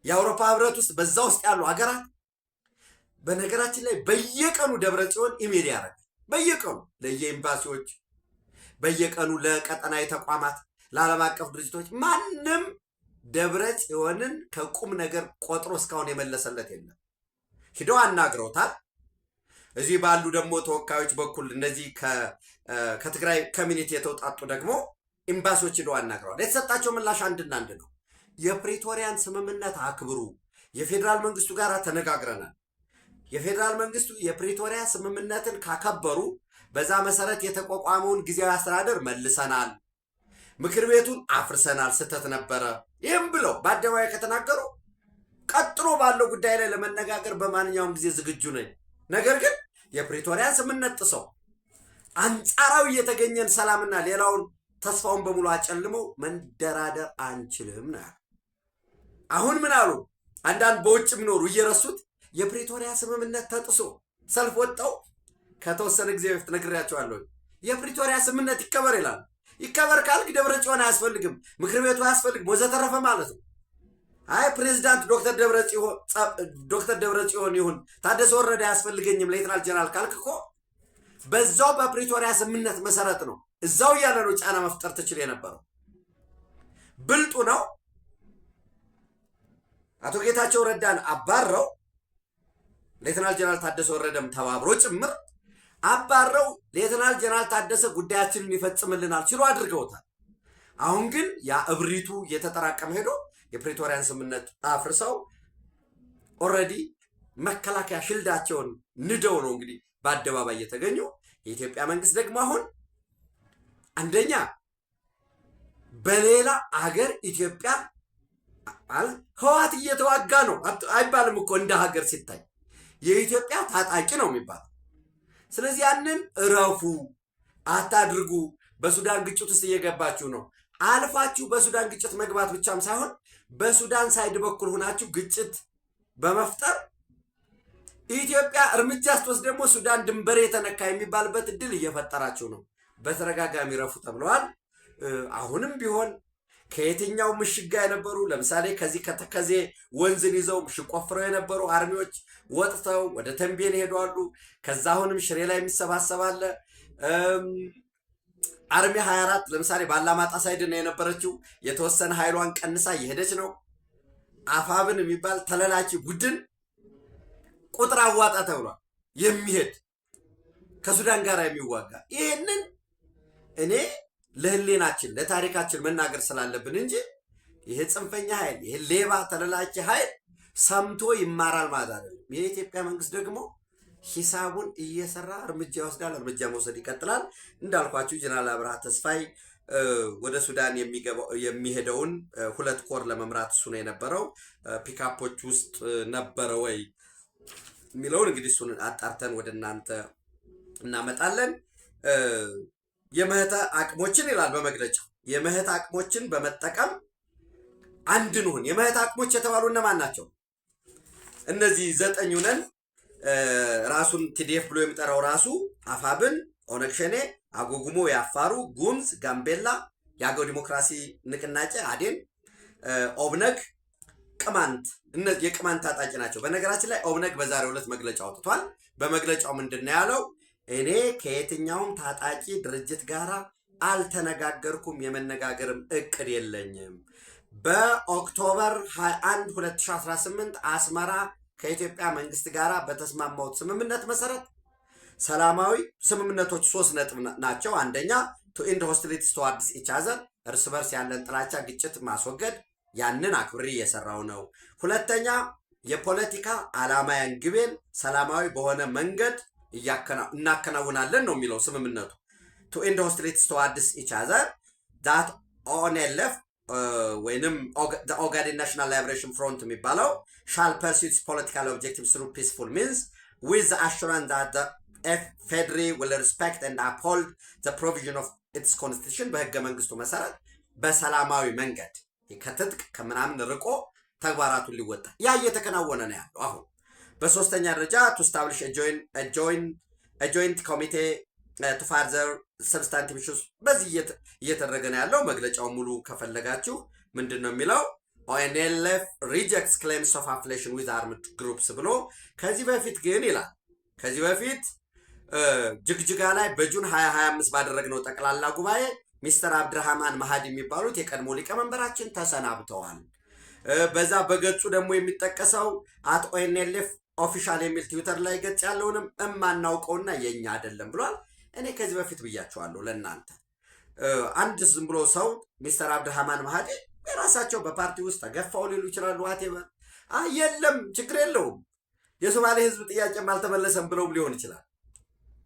የአውሮፓ ህብረት ውስጥ በዛ ውስጥ ያሉ ሀገራት በነገራችን ላይ በየቀኑ ደብረጽዮን ኢሜል ያደርጋል። በየቀኑ ለየኤምባሲዎች፣ በየቀኑ ለቀጠናዊ ተቋማት፣ ለዓለም አቀፍ ድርጅቶች ማንም ደብረጽዮንን ከቁም ነገር ቆጥሮ እስካሁን የመለሰለት የለም። ሂደው አናግረውታል። እዚህ ባሉ ደግሞ ተወካዮች በኩል እነዚህ ከትግራይ ኮሚኒቲ የተውጣጡ ደግሞ ኤምባሲዎች ሂደው አናግረዋል። የተሰጣቸው ምላሽ አንድና አንድ ነው። የፕሪቶሪያን ስምምነት አክብሩ፣ የፌዴራል መንግስቱ ጋር ተነጋግረናል። የፌዴራል መንግስቱ የፕሪቶሪያ ስምምነትን ካከበሩ በዛ መሰረት የተቋቋመውን ጊዜያዊ አስተዳደር መልሰናል፣ ምክር ቤቱን አፍርሰናል፣ ስህተት ነበረ። ይህም ብለው በአደባባይ ከተናገሩ ቀጥሎ ባለው ጉዳይ ላይ ለመነጋገር በማንኛውም ጊዜ ዝግጁ ነኝ። ነገር ግን የፕሪቶሪያን ስምምነት ጥሰው አንጻራዊ የተገኘን ሰላምና ሌላውን ተስፋውን በሙሉ አጨልመው መንደራደር አንችልም ነው። አሁን ምን አሉ? አንዳንድ በውጭ የሚኖሩ እየረሱት የፕሪቶሪያ ስምምነት ተጥሶ ሰልፍ ወጣው ከተወሰነ ጊዜ በፊት ነግሬያቸዋለሁ። የፕሪቶሪያ ስምምነት ይከበር ይላል። ይከበር ካልክ ደብረጽዮን አያስፈልግም፣ ምክር ቤቱ አያስፈልግም ወዘተረፈ ማለት ነው። አይ ፕሬዝዳንት ዶክተር ደብረጽዮን ይሁን ታደሰ ወረደ አያስፈልገኝም ሌተናል ጀነራል ካልክ እኮ በዛው በፕሪቶሪያ ስምምነት መሰረት ነው እዛው ያለ ነው ጫና መፍጠር ትችል የነበረው። ብልጡ ነው አቶ ጌታቸው ረዳን አባረው ሌተናል ጀነራል ታደሰ ወረደም ተባብሮ ጭምር አባረው ሌተናል ጀነራል ታደሰ ጉዳያችንን ይፈጽምልናል ሲሉ አድርገውታል። አሁን ግን ያ እብሪቱ እየተጠራቀመ ሄዶ የፕሪቶሪያን ስምምነት አፍርሰው ኦልሬዲ መከላከያ ሽልዳቸውን ንደው ነው እንግዲህ በአደባባይ የተገኙ። የኢትዮጵያ መንግስት ደግሞ አሁን አንደኛ በሌላ አገር ኢትዮጵያ ህወሓት እየተዋጋ ነው አይባልም እኮ እንደ ሀገር ሲታይ የኢትዮጵያ ታጣቂ ነው የሚባለው። ስለዚህ ያንን እረፉ፣ አታድርጉ። በሱዳን ግጭት ውስጥ እየገባችሁ ነው። አልፋችሁ በሱዳን ግጭት መግባት ብቻም ሳይሆን በሱዳን ሳይድ በኩል ሆናችሁ ግጭት በመፍጠር ኢትዮጵያ እርምጃ ስትወስድ ደግሞ ሱዳን ድንበር የተነካ የሚባልበት እድል እየፈጠራችሁ ነው። በተረጋጋሚ ረፉ ተብለዋል። አሁንም ቢሆን ከየትኛው ምሽግ ጋር የነበሩ ለምሳሌ ከዚህ ከተከዜ ወንዝን ይዘው ምሽግ ቆፍረው የነበሩ አርሚዎች ወጥተው ወደ ተንቤን ሄደዋሉ። ከዛ አሁንም ሽሬ ላይ የሚሰባሰባለ አርሚ 24 ለምሳሌ ባላማጣ ሳይድ ነው የነበረችው። የተወሰነ ኃይሏን ቀንሳ እየሄደች ነው። አፋብን የሚባል ተለላኪ ቡድን ቁጥር አዋጣ ተብሏል የሚሄድ ከሱዳን ጋር የሚዋጋ። ይህንን እኔ ለህሌናችን ለታሪካችን መናገር ስላለብን እንጂ ይሄ ጽንፈኛ ኃይል ይሄ ሌባ ተለላኪ ኃይል ሰምቶ ይማራል ማለት አይደለም። የኢትዮጵያ መንግስት ደግሞ ሂሳቡን እየሰራ እርምጃ ይወስዳል፣ እርምጃ መውሰድ ይቀጥላል። እንዳልኳችሁ ጀነራል አብርሃ ተስፋይ ወደ ሱዳን የሚሄደውን 2 ኮር ለመምራት እሱ ነው የነበረው። ፒካፖች ውስጥ ነበረ ወይ የሚለውን እንግዲህ እሱን አጣርተን ወደ እናንተ እናመጣለን። የምህታ አቅሞችን ይላል በመግለጫው የምህታ አቅሞችን በመጠቀም አንድንሁን። የምህታ አቅሞች የተባሉ እነማን ናቸው? እነዚህ 9 ነን። ራሱን ቲዲኤፍ ብሎ የሚጠራው ራሱ አፋብን፣ ኦነግ ሸኔ፣ አጎጉሞ የአፋሩ፣ ጉምዝ፣ ጋምቤላ፣ የአገው ዲሞክራሲ ንቅናቄ አዴን፣ ኦብነግ፣ ቅማንት። እነዚህ የቅማንት ታጣቂ ናቸው። በነገራችን ላይ ኦብነግ በዛሬው ዕለት መግለጫ አውጥቷል። በመግለጫው ምንድነው ያለው? እኔ ከየትኛውም ታጣቂ ድርጅት ጋር አልተነጋገርኩም፣ የመነጋገርም እቅድ የለኝም። በኦክቶበር 21 2018 አስመራ ከኢትዮጵያ መንግስት ጋር በተስማማው ስምምነት መሰረት ሰላማዊ ስምምነቶች 3 ነጥብ ናቸው። አንደኛ ቱ ኢንድ ሆስቲሊቲስ ቱዋርድስ ኢች አዘር፣ እርስ በርስ ያለን ጥላቻ ግጭት ማስወገድ፣ ያንን አክብሬ እየሰራው ነው። ሁለተኛ የፖለቲካ ዓላማያን ግቤን ሰላማዊ በሆነ መንገድ እናከናውናለን ነው የሚለው ስምምነቱ። ቱ ኢንድ ሆስቲሊቲስ ቱዋርድስ ኢች አዘር ዳት ኦንኤልኤፍ ወይንም ኦጋዴን ናሽናል ሊበሬሽን ፍሮንት የሚባለው ሻል ፐርሲው ኢትስ ፖለቲካል ኦብጀክቲቭስ ትሩ ፒስፉል ሚንስ ዊዝ ዘ አሹራንስ ዛት ዘ FDRI will respect and uphold the provision of ኢትስ ኮንስቲቱሽን በህገ መንግስቱ መሰረት በሰላማዊ መንገድ ከትጥቅ ከምናምን ርቆ ተግባራቱን ሊወጣ ያ እየተከናወነ ነው ያለው። አሁን በሶስተኛ ደረጃ ቱ ስታብሊሽ ጆይንት ኮሚቴ ቱ ፋርዘር ሰብስታንቲቭ ኢሹስ በዚህ እየተደረገ ነው ያለው። መግለጫው ሙሉ ከፈለጋችሁ ምንድን ነው የሚለው? ኦኤንኤልኤፍ ሪጀክትስ ክሌምስ ኦፍ አፍሌሽን ዊዝ አርምድ ግሩፕስ ብሎ ከዚህ በፊት ግን ይላል ከዚህ በፊት ጅግጅጋ ላይ በጁን 2025 ባደረግነው ጠቅላላ ጉባኤ ሚስተር አብድራህማን ማሃዲ የሚባሉት የቀድሞ ሊቀመንበራችን ተሰናብተዋል። በዛ በገጹ ደግሞ የሚጠቀሰው አት ኦኤንኤልኤፍ ኦፊሻል የሚል ትዊተር ላይ ገጽ ያለውንም እማናውቀውና የኛ አይደለም ብሏል። እኔ ከዚህ በፊት ብያቸዋለሁ ለእናንተ። አንድ ዝም ብሎ ሰው ሚስተር አብድራህማን ማሃዲ የራሳቸው በፓርቲ ውስጥ ተገፋው ሊሉ ይችላሉ። ዋቴቨር የለም ችግር የለውም። የሶማሌ ህዝብ ጥያቄም አልተመለሰም ብለውም ሊሆን ይችላል።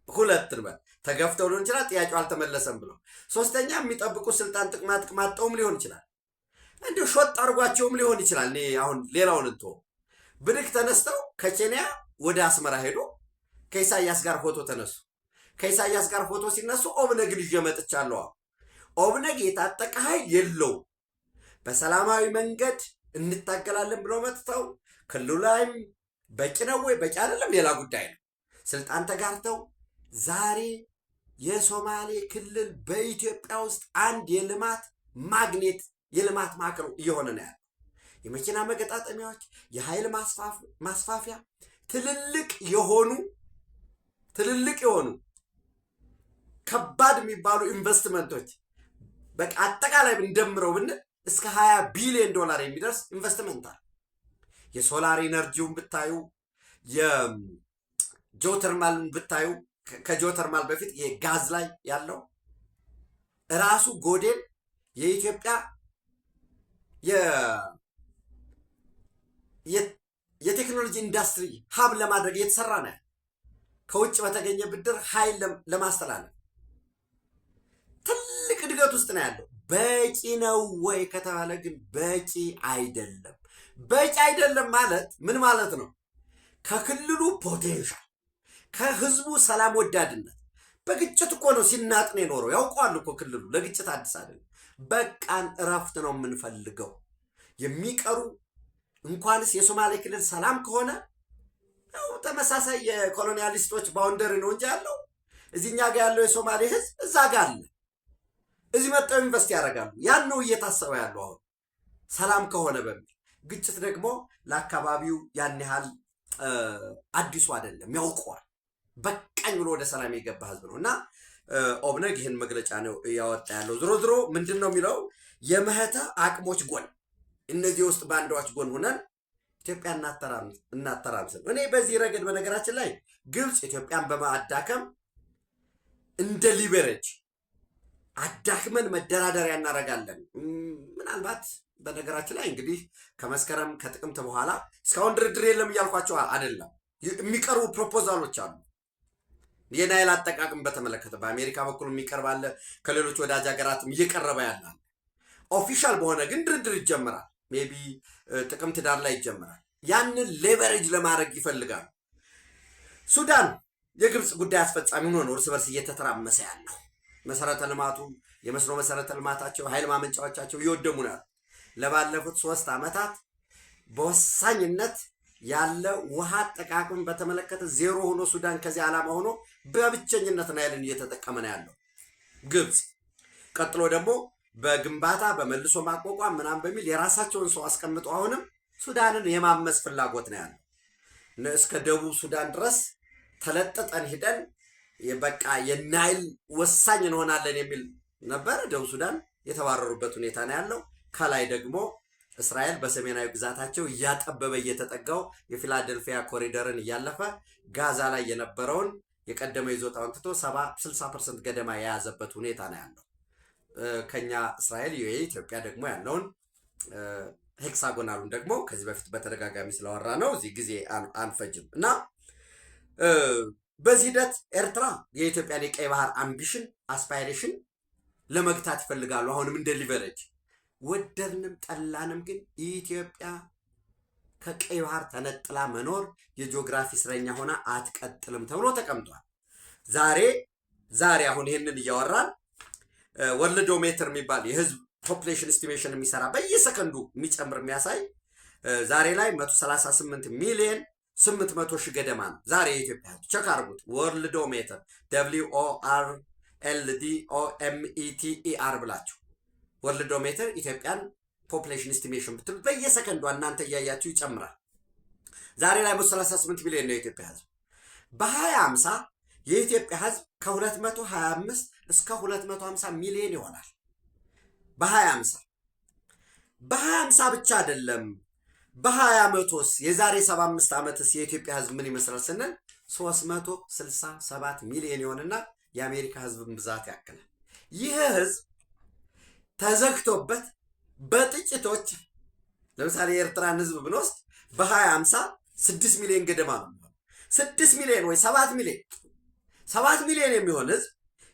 ሁለት ነው ተገፍተው ሊሆን ይችላል፣ ጥያቄው አልተመለሰም ብለው። ሶስተኛ የሚጠብቁ ስልጣን ጥቅማጥቅማጠውም ሊሆን ይችላል፣ እንዲሁ ሾጥ አድርጓቸውም ሊሆን ይችላል። እኔ አሁን ሌላውን እንቶ ብድግ ተነስተው ከኬንያ ወደ አስመራ ሄዶ ከኢሳያስ ጋር ፎቶ ተነሱ። ከኢሳያስ ጋር ፎቶ ሲነሱ ኦብነግ ልጅ መጥቻለሁ። ኦብነግ የታጠቀ ኃይል የለው በሰላማዊ መንገድ እንታገላለን ብለው መጥተው ክልሉ ላይም በቂ ነው ወይ በቂ አይደለም ሌላ ጉዳይ ነው። ስልጣን ተጋርተው ዛሬ የሶማሌ ክልል በኢትዮጵያ ውስጥ አንድ የልማት ማግኔት የልማት ማዕከል እየሆነ ነው ያለው። የመኪና መገጣጠሚያዎች፣ የኃይል ማስፋፊያ፣ ትልልቅ የሆኑ ከባድ የሚባሉ ኢንቨስትመንቶች በቃ አጠቃላይ እንደምረው ብንል እስከ 20 ቢሊዮን ዶላር የሚደርስ ኢንቨስትመንት አለ። የሶላር ኢነርጂውን ብታዩ፣ የጂኦተርማልን ብታዩ፣ ከጂኦተርማል በፊት የጋዝ ላይ ያለው ራሱ ጎዴን የኢትዮጵያ የቴክኖሎጂ ኢንዱስትሪ ሀብ ለማድረግ እየተሰራ ነው። ከውጭ በተገኘ ብድር ኃይል ለማስተላለፍ ትልቅ እድገት ውስጥ ነው ያለው። በቂ ነው ወይ ከተባለ ግን በቂ አይደለም። በቂ አይደለም ማለት ምን ማለት ነው? ከክልሉ ፖቴንሻል፣ ከህዝቡ ሰላም ወዳድነት በግጭት እኮ ነው ሲናጥን የኖረው። ያውቀዋል እኮ ክልሉ ለግጭት አዲስ አይደለም። በቃን እረፍት ነው የምንፈልገው። የሚቀሩ እንኳንስ የሶማሌ ክልል ሰላም ከሆነ ያው ተመሳሳይ የኮሎኒያሊስቶች ባውንደሪ ነው እንጂ ያለው እዚህኛ ጋር ያለው የሶማሌ ህዝብ እዛ ጋር አለ። እዚህ መጥተው ኢንቨስት ያደርጋሉ። ያን ነው እየታሰበ ያለው አሁን ሰላም ከሆነ በሚል። ግጭት ደግሞ ለአካባቢው ያን ያህል አዲሱ አይደለም፣ ያውቀዋል። በቃኝ ብሎ ወደ ሰላም የገባ ህዝብ ነው እና ኦብነግ ይህን መግለጫ ነው ያወጣ ያለው። ዝሮ ምንድን ነው የሚለው? የምህተ አቅሞች ጎን እነዚህ ውስጥ ባንዳዎች ጎን ሆነን ኢትዮጵያ እናተራምስም። እኔ በዚህ ረገድ በነገራችን ላይ ግብፅ ኢትዮጵያን በማዳከም እንደ ሊበረጅ አዳክመን መደራደሪያ እናደርጋለን። ምናልባት በነገራችን ላይ እንግዲህ ከመስከረም ከጥቅምት በኋላ እስካሁን ድርድር የለም እያልኳቸው አይደለም። የሚቀርቡ ፕሮፖዛሎች አሉ። የናይል አጠቃቅም በተመለከተ በአሜሪካ በኩል የሚቀርባለ፣ ከሌሎች ወዳጅ ሀገራትም እየቀረበ ያላል። ኦፊሻል በሆነ ግን ድርድር ይጀምራል። ሜቢ ጥቅምት ዳር ላይ ይጀምራል። ያንን ሌቨሬጅ ለማድረግ ይፈልጋሉ። ሱዳን የግብፅ ጉዳይ አስፈጻሚ ሆኖ ነው እርስ በርስ እየተተራመሰ ያለው። መሰረተ ልማቱ የመስኖ መሰረተ ልማታቸው ኃይል ማመንጫዎቻቸው እየወደሙ ነው። ለባለፉት 3 ዓመታት በወሳኝነት ያለ ውሃ አጠቃቀም በተመለከተ ዜሮ ሆኖ ሱዳን ከዚህ ዓላማ ሆኖ በብቸኝነት ናይልን እየተጠቀመ ነው ያለው ግብፅ። ቀጥሎ ደግሞ በግንባታ በመልሶ ማቋቋም ምናምን በሚል የራሳቸውን ሰው አስቀምጦ አሁንም ሱዳንን የማመስ ፍላጎት ነው ያለው። እስከ ደቡብ ሱዳን ድረስ ተለጥጠን ሂደን በቃ የናይል ወሳኝ እንሆናለን የሚል ነበር። ደቡብ ሱዳን የተባረሩበት ሁኔታ ነው ያለው። ከላይ ደግሞ እስራኤል በሰሜናዊ ግዛታቸው እያጠበበ እየተጠጋው የፊላደልፊያ ኮሪደርን እያለፈ ጋዛ ላይ የነበረውን የቀደመ ይዞታውን ትቶ 60% ገደማ የያዘበት ሁኔታ ነው ያለው። ከኛ እስራኤል ኢትዮጵያ ደግሞ ያለውን ሄክሳጎናሉን ደግሞ ከዚህ በፊት በተደጋጋሚ ስለወራ ነው እዚህ ጊዜ አንፈጅም እና በዚህ ሂደት ኤርትራ የኢትዮጵያን የቀይ ባህር አምቢሽን አስፓይሬሽን ለመግታት ይፈልጋሉ። አሁንም እንደ ሊቨሬጅ ወደድንም ጠላንም ግን ኢትዮጵያ ከቀይ ባህር ተነጥላ መኖር የጂኦግራፊ እስረኛ ሆና አትቀጥልም ተብሎ ተቀምጧል። ዛሬ አሁን ይህንን እያወራን ወርልዶሜትር የሚባል የህዝብ ፖፕሌሽን ኤስቲሜሽን የሚሰራ በየሰከንዱ የሚጨምር የሚያሳይ ዛሬ ላይ 138 ሚሊዮን 800 ሺህ ገደማ ነው። ዛሬ የኢትዮጵያ ህዝብ ቸክ አድርጉት። ወርልዶሜትር WORLDOMETER ብላችሁ ወርልዶሜትር ኢትዮጵያን ፖፕሌሽን ኤስቲሜሽን ብትሉ በየሰከንዱ እናንተ እያያችሁ ይጨምራል። ዛሬ ላይ 138 ሚሊዮን ነው የኢትዮጵያ ህዝብ። በ2050 የኢትዮጵያ ህዝብ ከ225 እስከ 250 ሚሊዮን ይሆናል። በ2050 ብቻ አይደለም። በ20 ዓመቶስ የዛሬ 75 ዓመትስ የኢትዮጵያ ህዝብ ምን ይመስላል ስንል 367 ሚሊዮን ይሆንና የአሜሪካ ህዝብን ብዛት ያክላል። ይህ ህዝብ ተዘግቶበት በጥቂቶች ለምሳሌ የኤርትራን ህዝብ ብንወስድ በ2050 6 ሚሊዮን ገደማ ነው። 6 ሚሊዮን ወይ 7 ሚሊዮን የሚሆን ህዝብ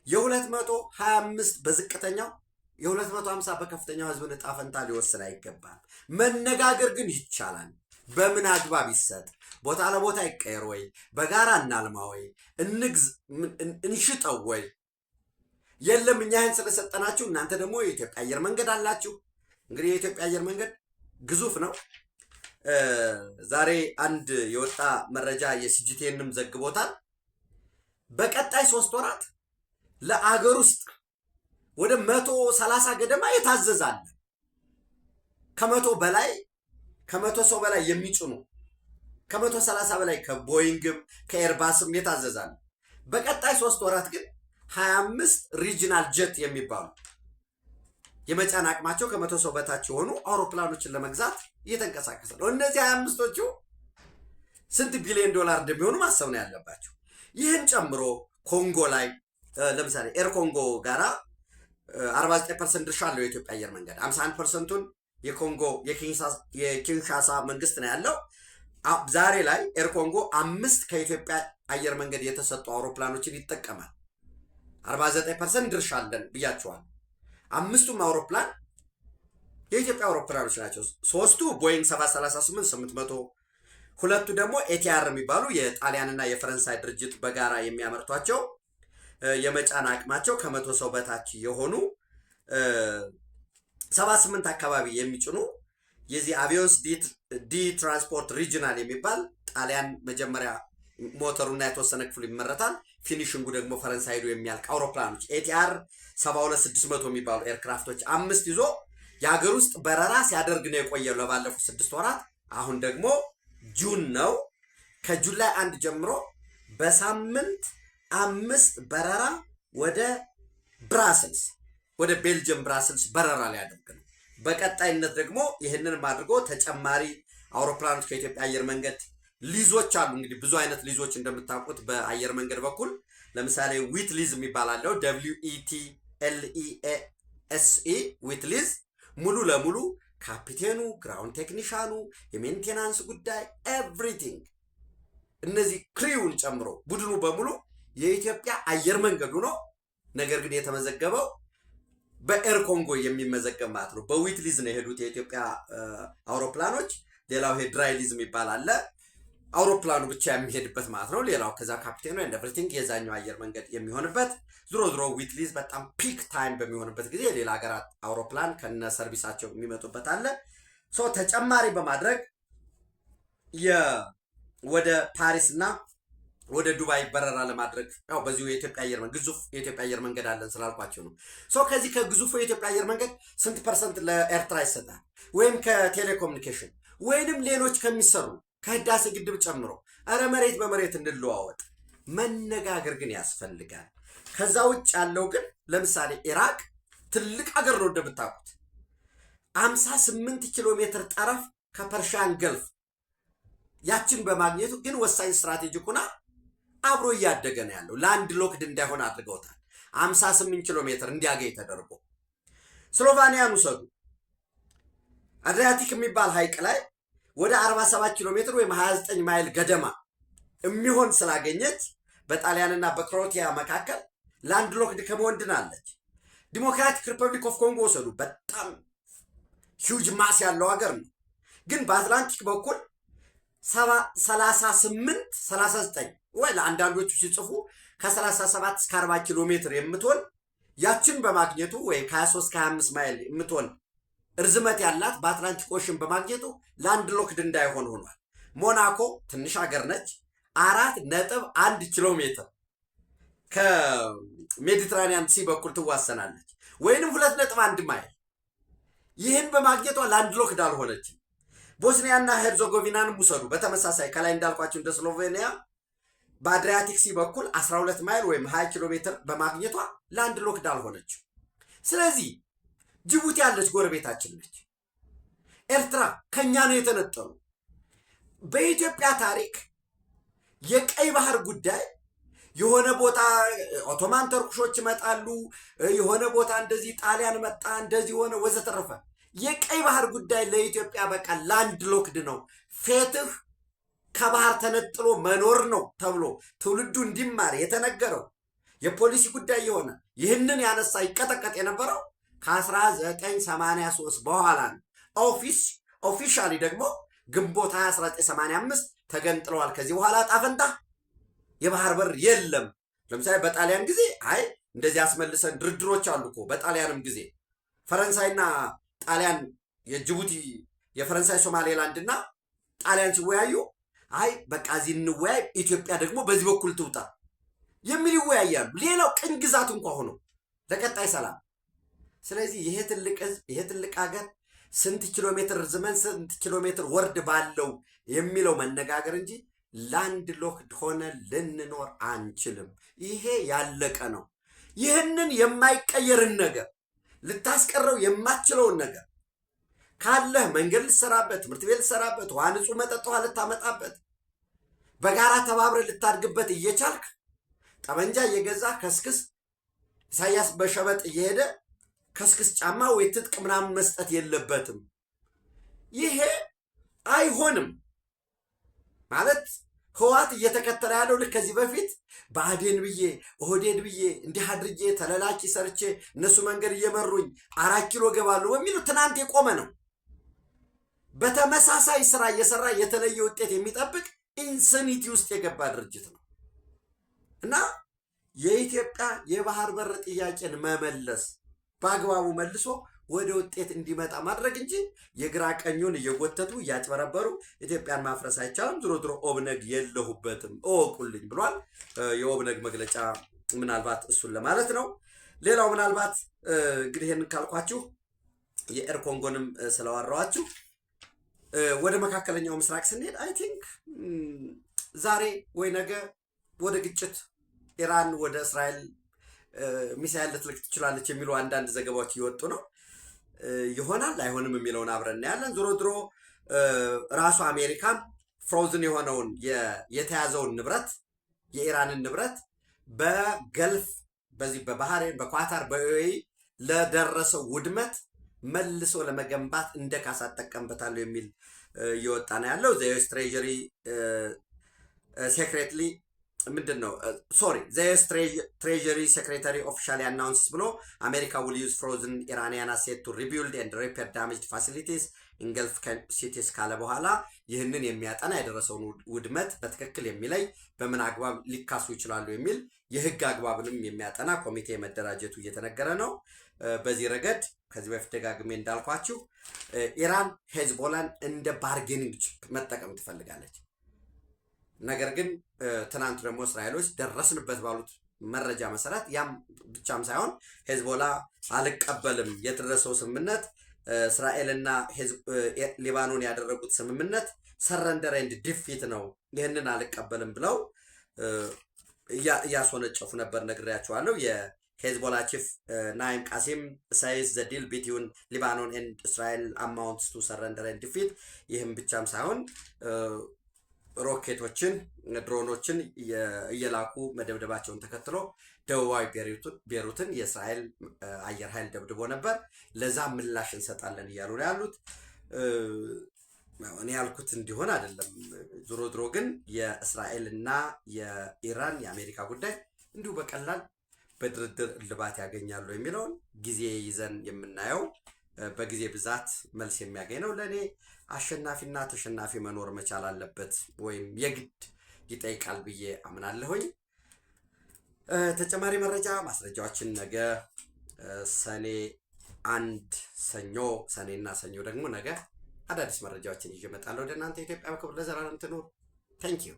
የ225 በዝቅተኛው የ250 በከፍተኛው ህዝብን ዕጣ ፈንታ ሊወስን አይገባም። መነጋገር ግን ይቻላል። በምን አግባብ ይሰጥ? ቦታ ለቦታ ይቀየር ወይ? በጋራ እናልማ ወይ? እንሽጠው ወይ? የለም እኛ ይህን ስለሰጠናችሁ እናንተ ደግሞ የኢትዮጵያ አየር መንገድ አላችሁ። እንግዲህ የኢትዮጵያ አየር መንገድ ግዙፍ ነው። ዛሬ አንድ የወጣ መረጃ የሲጂቲኤንም ዘግቦታል። በቀጣይ 3 ወራት ለአገር ውስጥ ወደ 130 ገደማ የታዘዛል። ከመቶ ሰው በላይ የሚጭኑ ከ130 በላይ ከቦይንግም ከኤርባስም የታዘዛል። በቀጣይ 3 ወራት ግን 25 ሪጂናል ጀት የሚባሉ የመጫን አቅማቸው ከ100 ሰው በታች የሆኑ አውሮፕላኖችን ለመግዛት እየተንቀሳቀሰ ነው። እነዚህ 25ቶቹ ስንት ቢሊዮን ዶላር እንደሚሆኑ ማሰብ ነው ያለባቸው። ይህን ጨምሮ ኮንጎ ላይ ለምሳሌ ኤር ኮንጎ ጋራ 49% ድርሻ አለው የኢትዮጵያ አየር መንገድ። 51%ቱን የኮንጎ የኪንሻሳ መንግስት ነው ያለው። ዛሬ ላይ ኤር ኮንጎ 5 ከኢትዮጵያ አየር መንገድ የተሰጡ አውሮፕላኖችን ይጠቀማል። 49% ድርሻ አለን ብያቸዋል። 5ቱም አውሮፕላን የኢትዮጵያ አውሮፕላኖች ናቸው። 3ቱ ቦይንግ 738-800፣ 2ቱ ደግሞ ኤቲአር የሚባሉ የጣሊያንና የፈረንሳይ ድርጅት በጋራ የሚያመርቷቸው የመጫን አቅማቸው ከ100 ሰው በታች የሆኑ 78 አካባቢ የሚጭኑ የዚህ አቪዮንስ ዲ ትራንስፖርት ሪጂናል የሚባል ጣሊያን መጀመሪያ ሞተሩና የተወሰነ ክፍሉ ይመረታል። ፊኒሽንጉ ደግሞ ፈረንሳይ ሄዶ የሚያልቅ አውሮፕላኖች ኤቲአር 72600 የሚባሉ ኤርክራፍቶች 5 ይዞ የሀገር ውስጥ በረራ ሲያደርግ ነው የቆየው ለባለፉት 6 ወራት። አሁን ደግሞ ጁን ነው። ከጁላይ 1 ጀምሮ በሳምንት 5 በረራ ወደ ብራስልስ ወደ ቤልጅየም ብራስልስ በረራ ሊያደርግ ነው። በቀጣይነት ደግሞ ይህንንም አድርጎ ተጨማሪ አውሮፕላኖች ከኢትዮጵያ አየር መንገድ ሊዞች አሉ። እንግዲህ ብዙ አይነት ሊዞች እንደምታውቁት በአየር መንገድ በኩል ለምሳሌ ዊት ሊዝ የሚባል አለው። WETLEASE ዊት ሊዝ ሙሉ ለሙሉ ካፒቴኑ፣ ግራውንድ ቴክኒሻኑ፣ የሜንቴናንስ ጉዳይ ኤቭሪቲንግ እነዚህ ክሪውን ጨምሮ ቡድኑ በሙሉ የኢትዮጵያ አየር መንገዱ ነው። ነገር ግን የተመዘገበው በኤር ኮንጎ የሚመዘገብ ማለት ነው። በዊት ሊዝ ነው የሄዱት የኢትዮጵያ አውሮፕላኖች። ሌላው ይሄ ድራይ ሊዝ የሚባል አለ። አውሮፕላኑ ብቻ የሚሄድበት ማለት ነው። ሌላው ከዛ ካፒቴኑ ኤንድ ኤቭሪቲንግ የዛኛው አየር መንገድ የሚሆንበት። ዝሮ ዊት ሊዝ በጣም ፒክ ታይም በሚሆንበት ጊዜ ሌላ ሀገራት አውሮፕላን ከነ ሰርቪሳቸው የሚመጡበት አለ። ተጨማሪ በማድረግ ወደ ፓሪስ እና ወደ ዱባይ በረራ ለማድረግ ያው በዚሁ የኢትዮጵያ አየር መንገድ ግዙፍ የኢትዮጵያ አየር መንገድ አለን ስላልኳቸው ነው። ከዚህ ከግዙፉ የኢትዮጵያ አየር መንገድ ስንት ፐርሰንት ለኤርትራ ይሰጣል? ወይም ከቴሌኮሙኒኬሽን ወይንም ሌሎች ከሚሰሩ ከህዳሴ ግድብ ጨምሮ አረ መሬት በመሬት እንለዋወጥ። መነጋገር ግን ያስፈልጋል። ከዛ ውጭ ያለው ግን ለምሳሌ ኢራቅ ትልቅ ሀገር ነው እንደምታውቁት 58 ኪሎ ሜትር ጠረፍ ከፐርሺያን ገልፍ ያችን በማግኘቱ ግን ወሳኝ ስትራቴጂክ ሆና አብሮ እያደገ ነው ያለው። ላንድ ሎክድ እንዳይሆን አድርገውታል። 58 ኪሎ ሜትር እንዲያገኝ ተደርጎ ስሎቫኒያን ውሰዱ። አድሪያቲክ የሚባል ሐይቅ ላይ ወደ 47 ኪሎ ሜትር ወይም 29 ማይል ገደማ የሚሆን ስላገኘች በጣሊያንና በክሮቲያ መካከል ላንድ ሎክድ ከመሆን ድናለች። ዲሞክራቲክ ሪፐብሊክ ኦፍ ኮንጎ ወሰዱ። በጣም ሂውጅ ማስ ያለው ሀገር ነው። ግን በአትላንቲክ በኩል 39 ወይ ለአንዳንዶቹ ሲጽፉ ከ37 እስከ 40 ኪሎ ሜትር የምትሆን ያችን በማግኘቱ ወይም ከ23 ከ25 ማይል የምትሆን እርዝመት ያላት በአትላንቲክ ኦሽን በማግኘቱ ላንድ ሎክድ እንዳይሆን ሆኗል። ሞናኮ ትንሽ ሀገር ነች። 4.1 ኪሎ ሜትር ከሜዲትራኒያን ሲ በኩል ትዋሰናለች፣ ወይንም 2.1 ማይል። ይህን በማግኘቷ ላንድ ሎክድ አልሆነችም። ቦስኒያና ሄርዞጎቪናንም ውሰዱ። በተመሳሳይ ከላይ እንዳልኳቸው እንደ ስሎቬኒያ በአድሪያቲክ ሲ በኩል 12 ማይል ወይም 20 ኪሎ ሜትር በማግኘቷ ላንድ ሎክድ አልሆነችም። ስለዚህ ጅቡቲ ያለች ጎረቤታችን ነች። ኤርትራ ከኛ ነው የተነጠሉ። በኢትዮጵያ ታሪክ የቀይ ባህር ጉዳይ የሆነ ቦታ ኦቶማን ተርኩሾች ይመጣሉ፣ የሆነ ቦታ እንደዚህ ጣሊያን መጣ፣ እንደዚህ ሆነ ወዘተረፈ። የቀይ ባህር ጉዳይ ለኢትዮጵያ በቃ ላንድ ሎክድ ነው። ፍትህ ከባህር ተነጥሎ መኖር ነው ተብሎ ትውልዱ እንዲማር የተነገረው የፖሊሲ ጉዳይ የሆነ ይህንን ያነሳ ይቀጠቀጥ የነበረው ከ1983 በኋላ ነው። ኦፊሻሊ ደግሞ ግንቦት 1985 ተገንጥለዋል። ከዚህ በኋላ ጣፈንታ የባህር በር የለም። ለምሳሌ በጣሊያን ጊዜ አይ እንደዚህ አስመልሰን ድርድሮች አሉ እኮ። በጣሊያንም ጊዜ ፈረንሳይና ጣሊያን የጅቡቲ የፈረንሳይ ሶማሌላንድ እና ጣሊያን ሲወያዩ አይ በቃ እዚህ እንወያይ፣ ኢትዮጵያ ደግሞ በዚህ በኩል ትውጣ የሚል ይወያያሉ። ሌላው ቅኝ ግዛት እንኳ ሆኖ ለቀጣይ ሰላም። ስለዚህ ይሄ ትልቅ ህዝብ ይሄ ትልቅ ሀገር ስንት ኪሎ ሜትር ርዝመን ስንት ኪሎ ሜትር ወርድ ባለው የሚለው መነጋገር እንጂ ላንድ ሎክድ ሆነ ልንኖር አንችልም። ይሄ ያለቀ ነው። ይህንን የማይቀየርን ነገር ልታስቀረው የማትችለውን ነገር ካለህ መንገድ ልትሰራበት፣ ትምህርት ቤት ልትሰራበት፣ ውሃ ንጹህ መጠጥ ውሃ ልታመጣበት፣ በጋራ ተባብረ ልታድግበት እየቻልክ ጠመንጃ እየገዛ ከስክስ ኢሳያስ በሸበጥ እየሄደ ከስክስ ጫማ ወይ ትጥቅ ምናምን መስጠት የለበትም። ይሄ አይሆንም ማለት ህዋት እየተከተለ ያለው ልክ ከዚህ በፊት ብአዴን ብዬ ኦህዴድ ብዬ እንዲህ አድርጌ ተለላኪ ሰርቼ እነሱ መንገድ እየመሩኝ 4 ኪሎ ገባለሁ በሚለው ትናንት የቆመ ነው። በተመሳሳይ ስራ እየሰራ የተለየ ውጤት የሚጠብቅ ኢንሰኒቲ ውስጥ የገባ ድርጅት ነው እና የኢትዮጵያ የባህር በር ጥያቄን መመለስ በአግባቡ መልሶ ወደ ውጤት እንዲመጣ ማድረግ እንጂ የግራ ቀኙን እየጎተቱ እያጭበረበሩ ኢትዮጵያን ማፍረስ አይቻልም። ድሮ ድሮ ኦብነግ የለሁበትም እወቁልኝ ብሏል። የኦብነግ መግለጫ ምናልባት እሱን ለማለት ነው። ሌላው ምናልባት እንግዲህ ይህን ካልኳችሁ የኤር ኮንጎንም ስለዋራዋችሁ ወደ መካከለኛው ምስራቅ ስንሄድ አይ ቲንክ ዛሬ ወይ ነገ ወደ ግጭት ኢራን ወደ እስራኤል ሚሳኤል ልትልክ ትችላለች የሚሉ አንዳንድ ዘገባዎች እየወጡ ነው። ይሆናል አይሆንም የሚለውን አብረን እናያለን። ዞሮ ዞሮ ራሱ አሜሪካን ፍሮዝን የሆነውን የተያዘውን ንብረት የኢራንን ንብረት በገልፍ በዚህ በባህሬን በኳታር በዩኤኢ ለደረሰው ውድመት መልሶ ለመገንባት እንደ ካሳ እጠቀምበታለሁ የሚል እየወጣ ነው ያለው። ዘዩኤስ ትሬጀሪ ሴክሬትሊ ምንድን ነው ዘዩኤስ ትሬጀሪ ሴክሬታሪ ኦፊሻሊ አናውንስ ብሎ አሜሪካ will use frozen Iranian assets to rebuild and repair damaged facilities in Gulf cities ካለ በኋላ ይህንን የሚያጠና የደረሰውን ውድመት በትክክል የሚለይ በምን አግባብ ሊካሱ ይችላሉ የሚል የህግ አግባብንም የሚያጠና ኮሚቴ መደራጀቱ እየተነገረ ነው። በዚህ ረገድ ከዚህ በፊት ደጋግሜ እንዳልኳችሁ ኢራን ሄዝቦላን እንደ ባርጌኒንግ ቺፕ መጠቀም ትፈልጋለች። ነገር ግን ትናንት ደግሞ እስራኤሎች ደረስንበት ባሉት መረጃ መሰረት ያም ብቻም ሳይሆን ሄዝቦላ አልቀበልም የተደረሰው ስምምነት እስራኤልና ሊባኖን ያደረጉት ስምምነት ሰረንደር ኤንድ ዲፊት ነው፣ ይህንን አልቀበልም ብለው እያስወነጨፉ ነበር። ነግሬያቸዋለሁ። የሄዝቦላ ቺፍ ናይም ቃሲም ሳይዝ ዘ ዲል ቢትዊን ሊባኖን ኤንድ እስራኤል አማውንትስ ቱ ሰረንደር ኤንድ ዲፊት። ይህም ብቻም ሳይሆን ሮኬቶችን ድሮኖችን እየላኩ መደብደባቸውን ተከትሎ ደቡባዊ ቤሩትን የእስራኤል አየር ኃይል ደብድቦ ነበር። ለዛ ምላሽ እንሰጣለን እያሉ ነው ያሉት። እኔ ያልኩት እንዲሆን አይደለም። ዞሮ ዞሮ ግን የእስራኤልና የኢራን የአሜሪካ ጉዳይ እንዲሁ በቀላል በድርድር እልባት ያገኛሉ የሚለውን ጊዜ ይዘን የምናየው በጊዜ ብዛት መልስ የሚያገኝ ነው። ለእኔ አሸናፊና ተሸናፊ መኖር መቻል አለበት ወይም የግድ ይጠይቃል ብዬ አምናለሁኝ። ተጨማሪ መረጃ ማስረጃዎችን ነገ ሰኔ 1 ሰኞ ሰኔና ሰኞ ደግሞ ነገ አዳዲስ መረጃዎችን ይዤ እመጣለሁ ወደ እናንተ። ኢትዮጵያ በክብር ለዘላለም ትኑር። ታንኪዩ